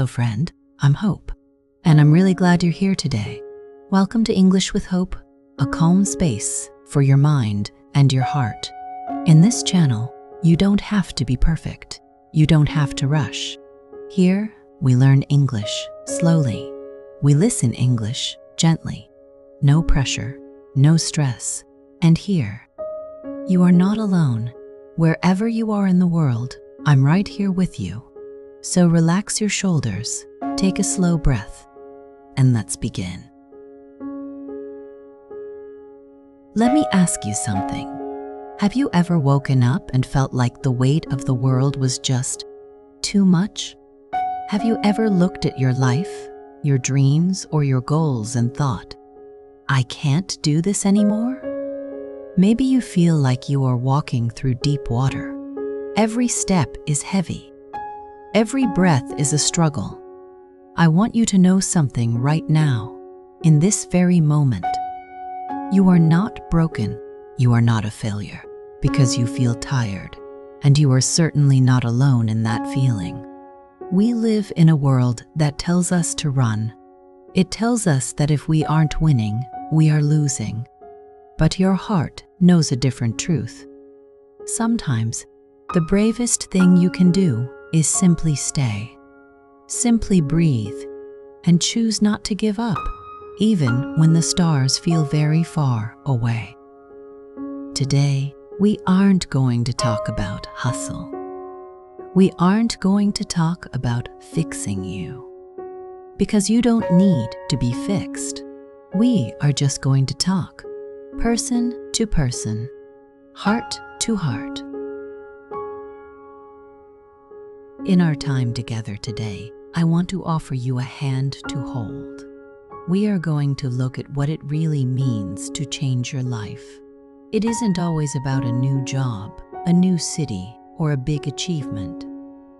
friend. I'm Hope, and I'm really glad you're here today. Welcome to English with Hope, a calm space for your mind and your heart. In this channel, you don't have to be perfect. You don't have to rush. Here, we learn English slowly. We listen English gently. No pressure, no stress. And here, you are not alone. Wherever you are in the world, I'm right here with you. So relax your shoulders, take a slow breath, and let's begin. Let me ask you something. Have you ever woken up and felt like the weight of the world was just too much? Have you ever looked at your life, your dreams, or your goals and thought, I can't do this anymore? Maybe you feel like you are walking through deep water. Every step is heavy. Every breath is a struggle. I want you to know something right now, in this very moment. You are not broken. You are not a failure because you feel tired, and you are certainly not alone in that feeling. We live in a world that tells us to run. It tells us that if we aren't winning, we are losing. But your heart knows a different truth. Sometimes, the bravest thing you can do is simply stay. Simply breathe and choose not to give up, even when the stars feel very far away. Today, we aren't going to talk about hustle. We aren't going to talk about fixing you, because you don't need to be fixed. We are just going to talk, person to person, heart to heart. In our time together today, I want to offer you a hand to hold. We are going to look at what it really means to change your life. It isn't always about a new job, a new city, or a big achievement.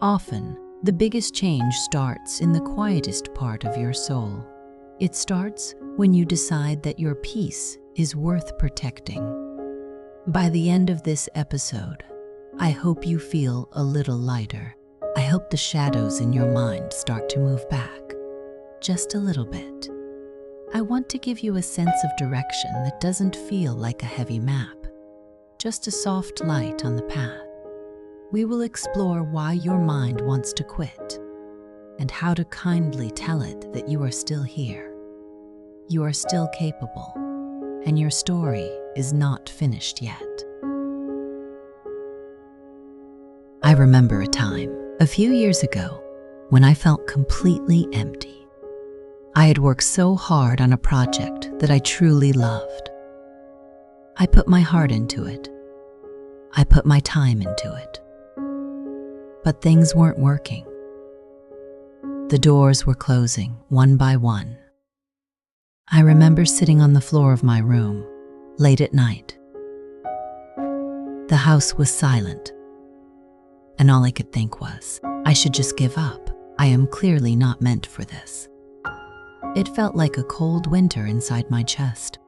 Often, the biggest change starts in the quietest part of your soul. It starts when you decide that your peace is worth protecting. By the end of this episode, I hope you feel a little lighter. I hope the shadows in your mind start to move back, just a little bit. I want to give you a sense of direction that doesn't feel like a heavy map, just a soft light on the path. We will explore why your mind wants to quit and how to kindly tell it that you are still here. You are still capable, and your story is not finished yet. I remember a time, a few years ago, when I felt completely empty. I had worked so hard on a project that I truly loved. I put my heart into it. I put my time into it. But things weren't working. The doors were closing one by one. I remember sitting on the floor of my room, late at night. The house was silent. And all I could think was, I should just give up. I am clearly not meant for this. It felt like a cold winter inside my chest.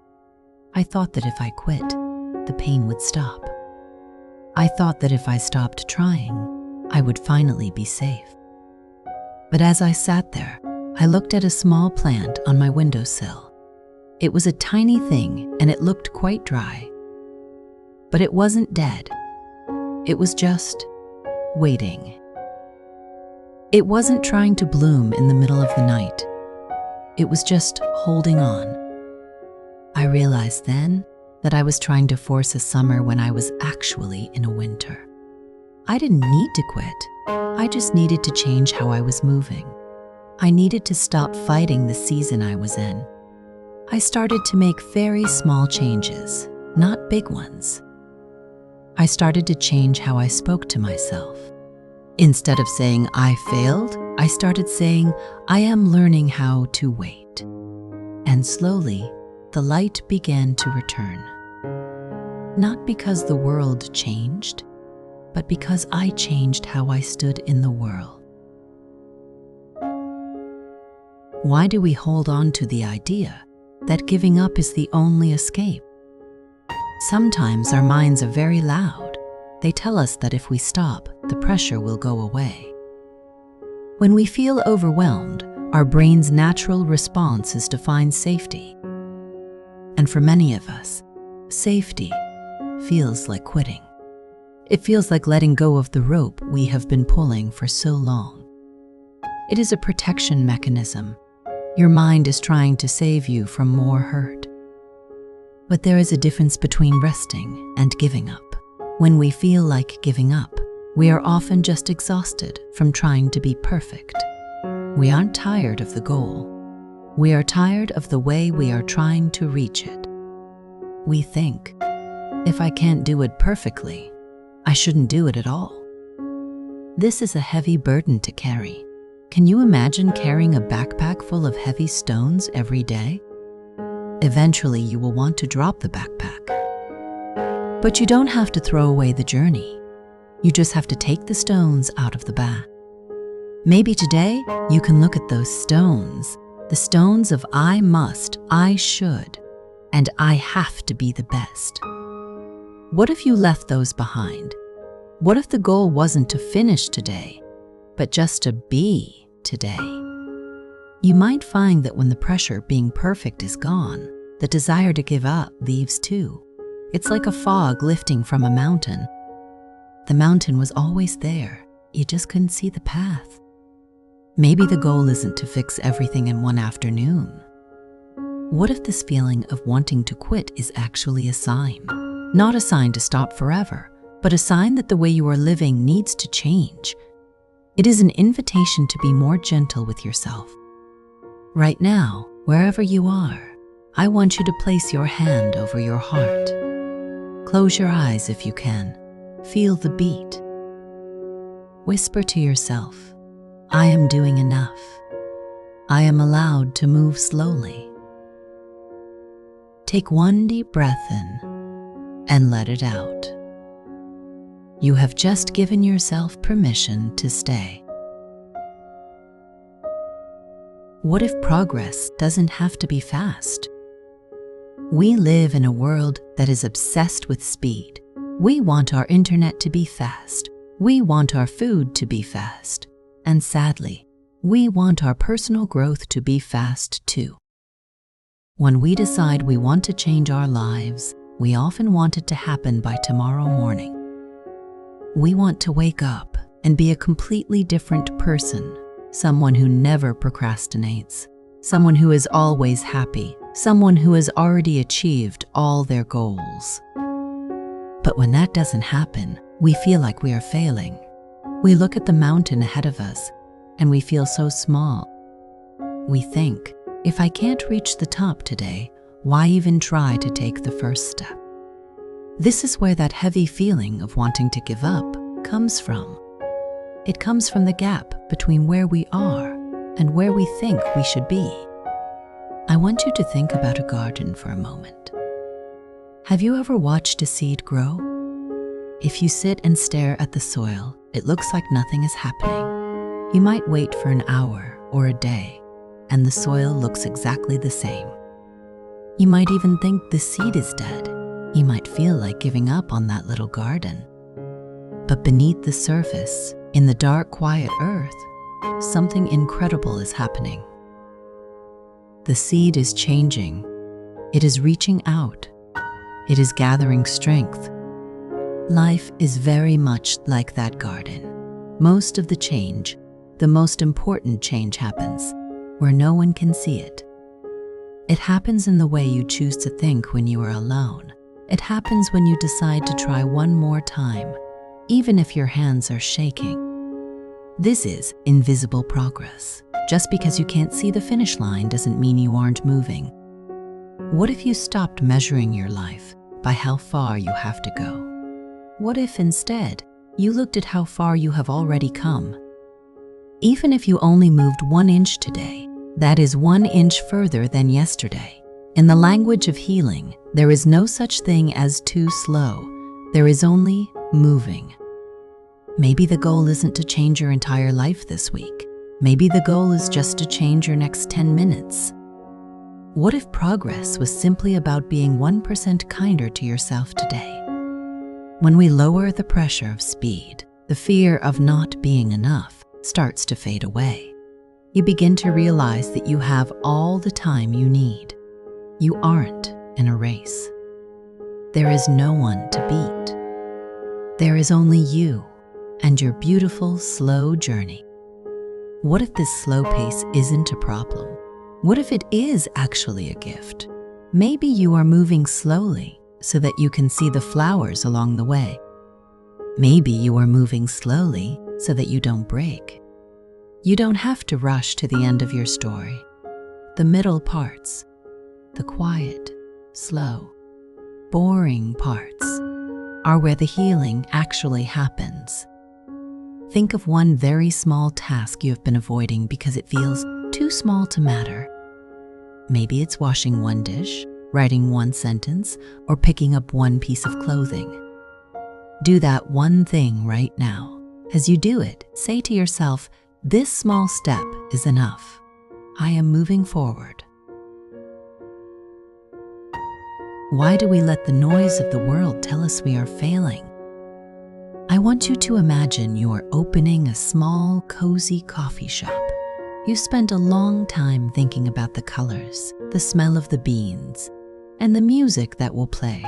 I thought that if I quit, the pain would stop. I thought that if I stopped trying, I would finally be safe. But as I sat there, I looked at a small plant on my windowsill. It was a tiny thing and it looked quite dry. But it wasn't dead. It was just waiting. It wasn't trying to bloom in the middle of the night. It was just holding on. I realized then that I was trying to force a summer when I was actually in a winter. I didn't need to quit. I just needed to change how I was moving. I needed to stop fighting the season I was in. I started to make very small changes, not big ones. I started to change how I spoke to myself. Instead of saying I failed, I started saying I am learning how to wait. And slowly, the light began to return. Not because the world changed, but because I changed how I stood in the world. Why do we hold on to the idea that giving up is the only escape? Sometimes our minds are very loud. They tell us that if we stop, the pressure will go away. When we feel overwhelmed, our brain's natural response is to find safety. And for many of us, safety feels like quitting. It feels like letting go of the rope we have been pulling for so long. It is a protection mechanism. Your mind is trying to save you from more hurt. But there is a difference between resting and giving up. When we feel like giving up, we are often just exhausted from trying to be perfect. We aren't tired of the goal. We are tired of the way we are trying to reach it. We think, if I can't do it perfectly, I shouldn't do it at all. This is a heavy burden to carry. Can you imagine carrying a backpack full of heavy stones every day? Eventually, you will want to drop the backpack. But you don't have to throw away the journey. You just have to take the stones out of the bag. Maybe today, you can look at those stones, the stones of I must, I should, and I have to be the best. What if you left those behind? What if the goal wasn't to finish today, but just to be today? You might find that when the pressure being perfect is gone, the desire to give up leaves too. It's like a fog lifting from a mountain. The mountain was always there, you just couldn't see the path. Maybe the goal isn't to fix everything in one afternoon. What if this feeling of wanting to quit is actually a sign? Not a sign to stop forever, but a sign that the way you are living needs to change. It is an invitation to be more gentle with yourself. Right now, wherever you are, I want you to place your hand over your heart. Close your eyes if you can. Feel the beat. Whisper to yourself, I am doing enough. I am allowed to move slowly. Take one deep breath in and let it out. You have just given yourself permission to stay. What if progress doesn't have to be fast? We live in a world that is obsessed with speed. We want our internet to be fast. We want our food to be fast. And sadly, we want our personal growth to be fast too. When we decide we want to change our lives, we often want it to happen by tomorrow morning. We want to wake up and be a completely different person, someone who never procrastinates, someone who is always happy, someone who has already achieved all their goals. But when that doesn't happen, we feel like we are failing. We look at the mountain ahead of us and we feel so small. We think, if I can't reach the top today, why even try to take the first step? This is where that heavy feeling of wanting to give up comes from. It comes from the gap between where we are and where we think we should be. I want you to think about a garden for a moment. Have you ever watched a seed grow? If you sit and stare at the soil, it looks like nothing is happening. You might wait for an hour or a day, and the soil looks exactly the same. You might even think the seed is dead. You might feel like giving up on that little garden. But beneath the surface, in the dark, quiet earth, something incredible is happening. The seed is changing. It is reaching out. It is gathering strength. Life is very much like that garden. Most of the change, the most important change happens where no one can see it. It happens in the way you choose to think when you are alone. It happens when you decide to try one more time, even if your hands are shaking. This is invisible progress. Just because you can't see the finish line doesn't mean you aren't moving. What if you stopped measuring your life by how far you have to go? What if instead you looked at how far you have already come? Even if you only moved 1 inch today, that is 1 inch further than yesterday. In the language of healing, there is no such thing as too slow. There is only moving. Maybe the goal isn't to change your entire life this week. Maybe the goal is just to change your next 10 minutes. What if progress was simply about being 1% kinder to yourself today? When we lower the pressure of speed, the fear of not being enough, starts to fade away. You begin to realize that you have all the time you need. You aren't in a race. There is no one to beat. There is only you and your beautiful, slow journey. What if this slow pace isn't a problem? What if it is actually a gift? Maybe you are moving slowly so that you can see the flowers along the way. Maybe you are moving slowly so that you don't break. You don't have to rush to the end of your story. The middle parts, the quiet, slow, boring parts, are where the healing actually happens. Think of one very small task you have been avoiding because it feels too small to matter. Maybe it's washing one dish, writing one sentence, or picking up one piece of clothing. Do that one thing right now. As you do it, say to yourself, "This small step is enough. I am moving forward." Why do we let the noise of the world tell us we are failing? I want you to imagine you are opening a small, cozy coffee shop. You spent a long time thinking about the colors, the smell of the beans, and the music that will play.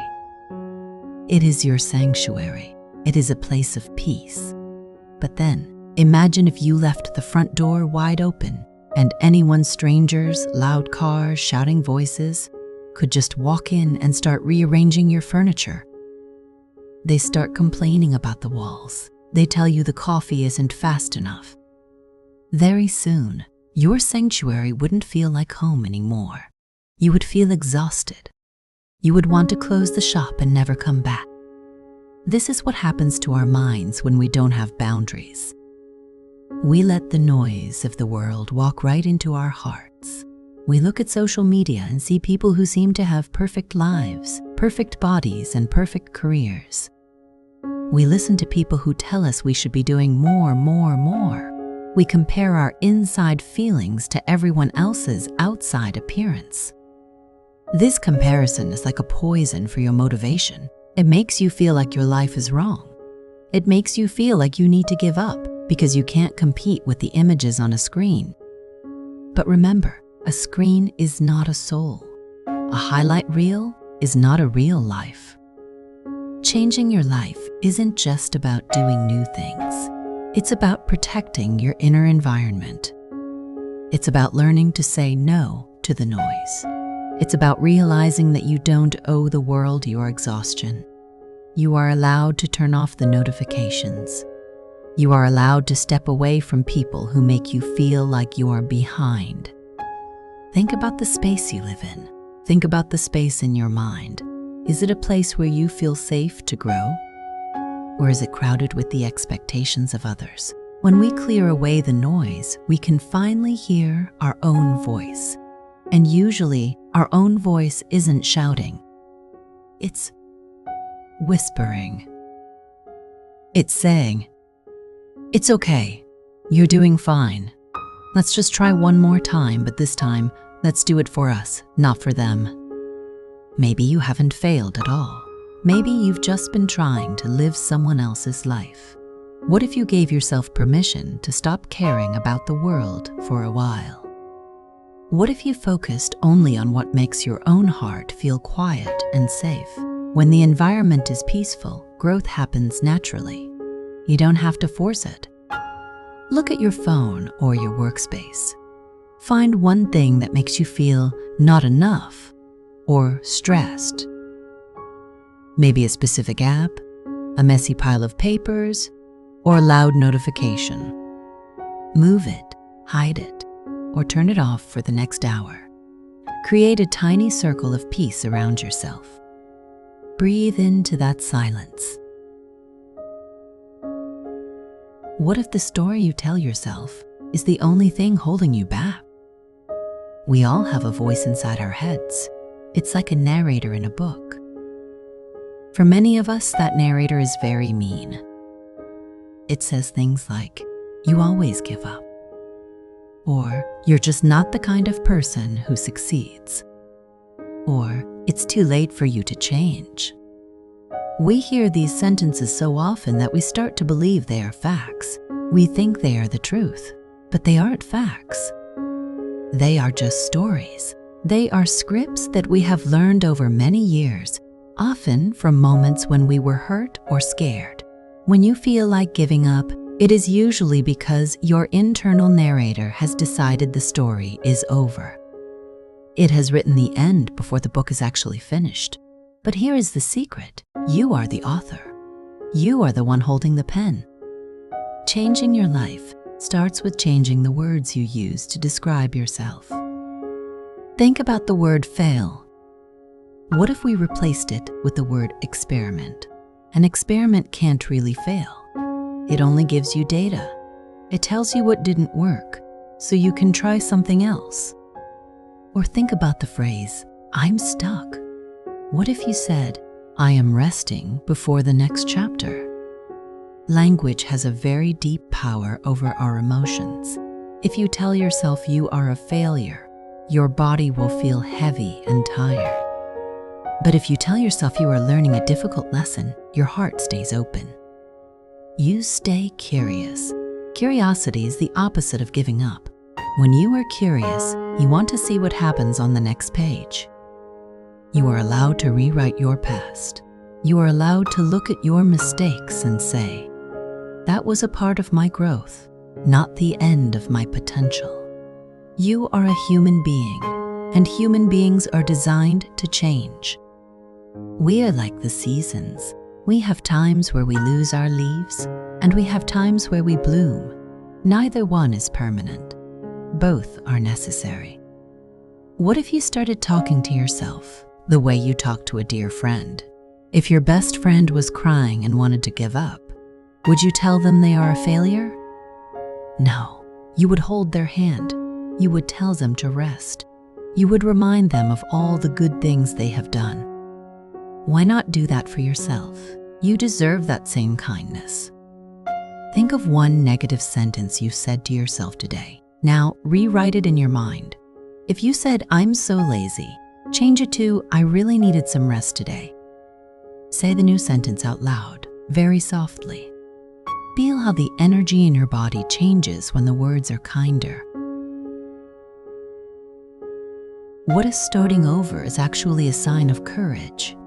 It is your sanctuary. It is a place of peace. But then, imagine if you left the front door wide open and anyone, strangers, loud cars, shouting voices, could just walk in and start rearranging your furniture. They start complaining about the walls. They tell you the coffee isn't fast enough. Very soon, your sanctuary wouldn't feel like home anymore. You would feel exhausted. You would want to close the shop and never come back. This is what happens to our minds when we don't have boundaries. We let the noise of the world walk right into our hearts. We look at social media and see people who seem to have perfect lives, perfect bodies, and perfect careers. We listen to people who tell us we should be doing more. We compare our inside feelings to everyone else's outside appearance. This comparison is like a poison for your motivation. It makes you feel like your life is wrong. It makes you feel like you need to give up because you can't compete with the images on a screen. But remember, a screen is not a soul. A highlight reel is not a real life. Changing your life isn't just about doing new things. It's about protecting your inner environment. It's about learning to say no to the noise. It's about realizing that you don't owe the world your exhaustion. You are allowed to turn off the notifications. You are allowed to step away from people who make you feel like you are behind. Think about the space you live in. Think about the space in your mind. Is it a place where you feel safe to grow? Or is it crowded with the expectations of others? When we clear away the noise, we can finally hear our own voice. And usually, our own voice isn't shouting. It's whispering. It's saying, "It's okay. You're doing fine. Let's just try one more time, but this time, let's do it for us, not for them." Maybe you haven't failed at all. Maybe you've just been trying to live someone else's life. What if you gave yourself permission to stop caring about the world for a while? What if you focused only on what makes your own heart feel quiet and safe? When the environment is peaceful, growth happens naturally. You don't have to force it. Look at your phone or your workspace. Find one thing that makes you feel not enough or stressed. Maybe a specific app, a messy pile of papers, or a loud notification. Move it, hide it, or turn it off for the next hour. Create a tiny circle of peace around yourself. Breathe into that silence. What if the story you tell yourself is the only thing holding you back? We all have a voice inside our heads. It's like a narrator in a book. For many of us, that narrator is very mean. It says things like, "You always give up," or "You're just not the kind of person who succeeds," or "It's too late for you to change." We hear these sentences so often that we start to believe they are facts. We think they are the truth, but they aren't facts. They are just stories. They are scripts that we have learned over many years, often from moments when we were hurt or scared. When you feel like giving up, it is usually because your internal narrator has decided the story is over. It has written the end before the book is actually finished. But here is the secret. You are the author. You are the one holding the pen. Changing your life starts with changing the words you use to describe yourself. Think about the word fail. What if we replaced it with the word experiment? An experiment can't really fail. It only gives you data. It tells you what didn't work, so you can try something else. Or think about the phrase, I'm stuck. What if you said, I am resting before the next chapter? Language has a very deep power over our emotions. If you tell yourself you are a failure, your body will feel heavy and tired. But if you tell yourself you are learning a difficult lesson, your heart stays open. You stay curious. Curiosity is the opposite of giving up. When you are curious, you want to see what happens on the next page. You are allowed to rewrite your past. You are allowed to look at your mistakes and say, that was a part of my growth, not the end of my potential. You are a human being, and human beings are designed to change. We are like the seasons. We have times where we lose our leaves, and we have times where we bloom. Neither one is permanent. Both are necessary. What if you started talking to yourself the way you talk to a dear friend? If your best friend was crying and wanted to give up, would you tell them they are a failure? No, you would hold their hand. You would tell them to rest. You would remind them of all the good things they have done. Why not do that for yourself? You deserve that same kindness. Think of one negative sentence you said to yourself today. Now, rewrite it in your mind. If you said, I'm so lazy, change it to, I really needed some rest today. Say the new sentence out loud, very softly. Feel how the energy in your body changes when the words are kinder. What if starting over is actually a sign of courage?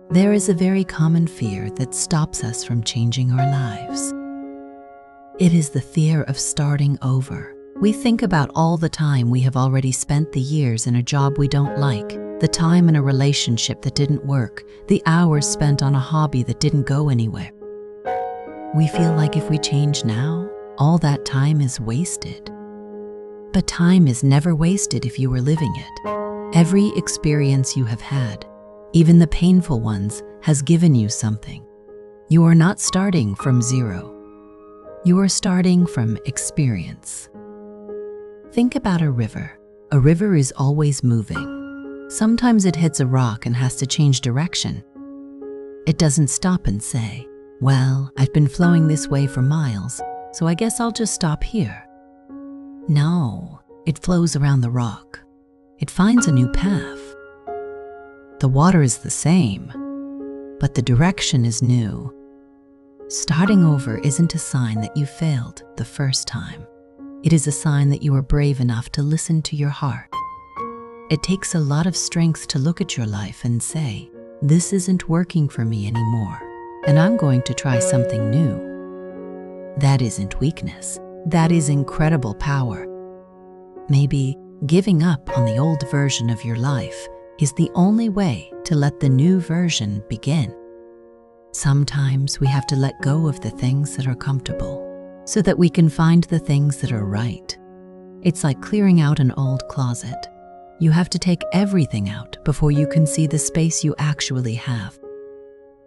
There is a very common fear that stops us from changing our lives. It is the fear of starting over. We think about all the time we have already spent the years in a job we don't like, the time in a relationship that didn't work, the hours spent on a hobby that didn't go anywhere. We feel like if we change now, all that time is wasted. But time is never wasted if you are living it. Every experience you have had, even the painful ones, has given you something. You are not starting from zero. You are starting from experience. Think about a river. A river is always moving. Sometimes it hits a rock and has to change direction. It doesn't stop and say, well, I've been flowing this way for miles, so I guess I'll just stop here. No, it flows around the rock. It finds a new path. The water is the same, but the direction is new. Starting over isn't a sign that you failed the first time. It is a sign that you are brave enough to listen to your heart. It takes a lot of strength to look at your life and say, this isn't working for me anymore, and I'm going to try something new. That isn't weakness. That is incredible power. Maybe giving up on the old version of your life is the only way to let the new version begin. Sometimes we have to let go of the things that are comfortable so that we can find the things that are right. It's like clearing out an old closet. You have to take everything out before you can see the space you actually have.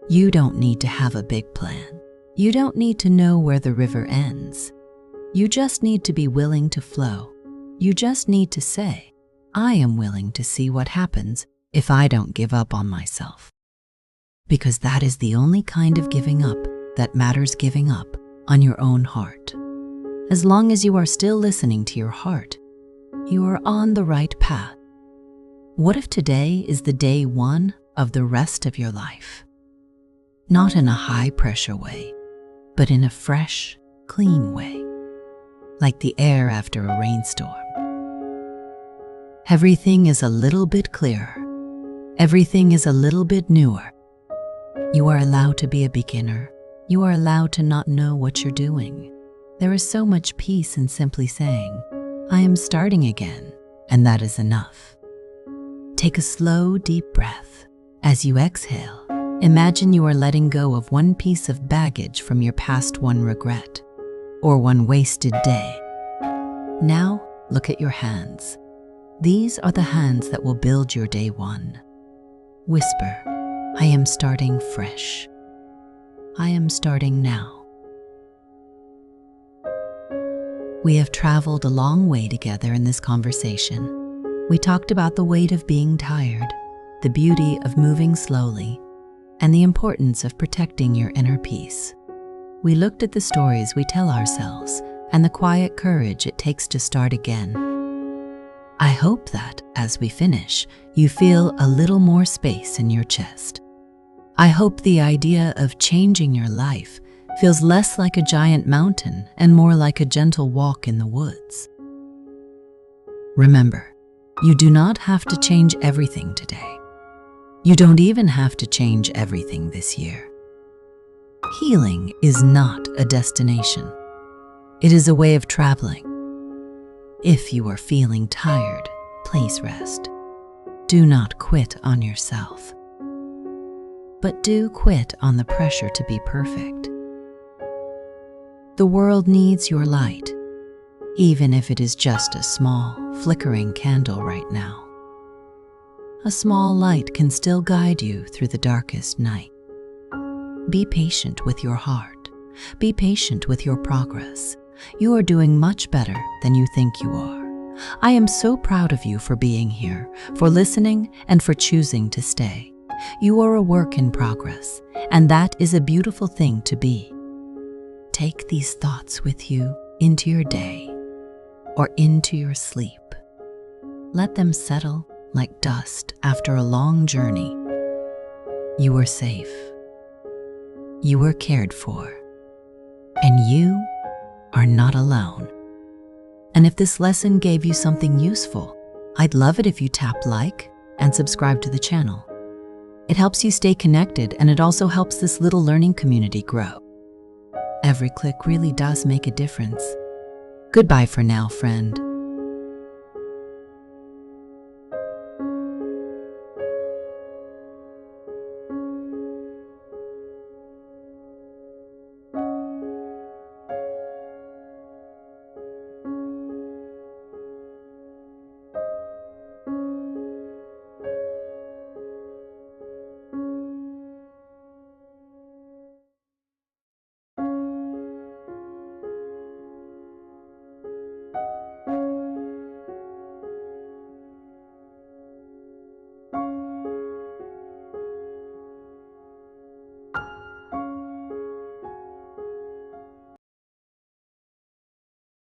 You don't need to have a big plan. You don't need to know where the river ends. You just need to be willing to flow. You just need to say, I am willing to see what happens if I don't give up on myself. Because that is the only kind of giving up that matters, giving up on your own heart. As long as you are still listening to your heart, you are on the right path. What if today is the day one of the rest of your life? Not in a high-pressure way, but in a fresh, clean way, like the air after a rainstorm. Everything is a little bit clearer. Everything is a little bit newer. You are allowed to be a beginner. You are allowed to not know what you're doing. There is so much peace in simply saying, I am starting again, and that is enough. Take a slow, deep breath. As you exhale, imagine you are letting go of one piece of baggage from your past, one regret, or one wasted day. Now, look at your hands. These are the hands that will build your day one. Whisper, I am starting fresh. I am starting now. We have traveled a long way together in this conversation. We talked about the weight of being tired, the beauty of moving slowly, and the importance of protecting your inner peace. We looked at the stories we tell ourselves and the quiet courage it takes to start again. I hope that, as we finish, you feel a little more space in your chest. I hope the idea of changing your life feels less like a giant mountain and more like a gentle walk in the woods. Remember, you do not have to change everything today. You don't even have to change everything this year. Healing is not a destination. It is a way of traveling. If you are feeling tired, please rest. Do not quit on yourself. But do quit on the pressure to be perfect. The world needs your light, even if it is just a small, flickering candle right now. A small light can still guide you through the darkest night. Be patient with your heart. Be patient with your progress. You are doing much better than you think you are. I am so proud of you for being here, for listening, and for choosing to stay. You are a work in progress, and that is a beautiful thing to be. Take these thoughts with you into your day or into your sleep. Let them settle like dust after a long journey. You are safe. You are cared for. And you are not alone. And if this lesson gave you something useful, I'd love it if you tap like and subscribe to the channel. It helps you stay connected, and it also helps this little learning community grow. Every click really does make a difference. Goodbye for now, friend.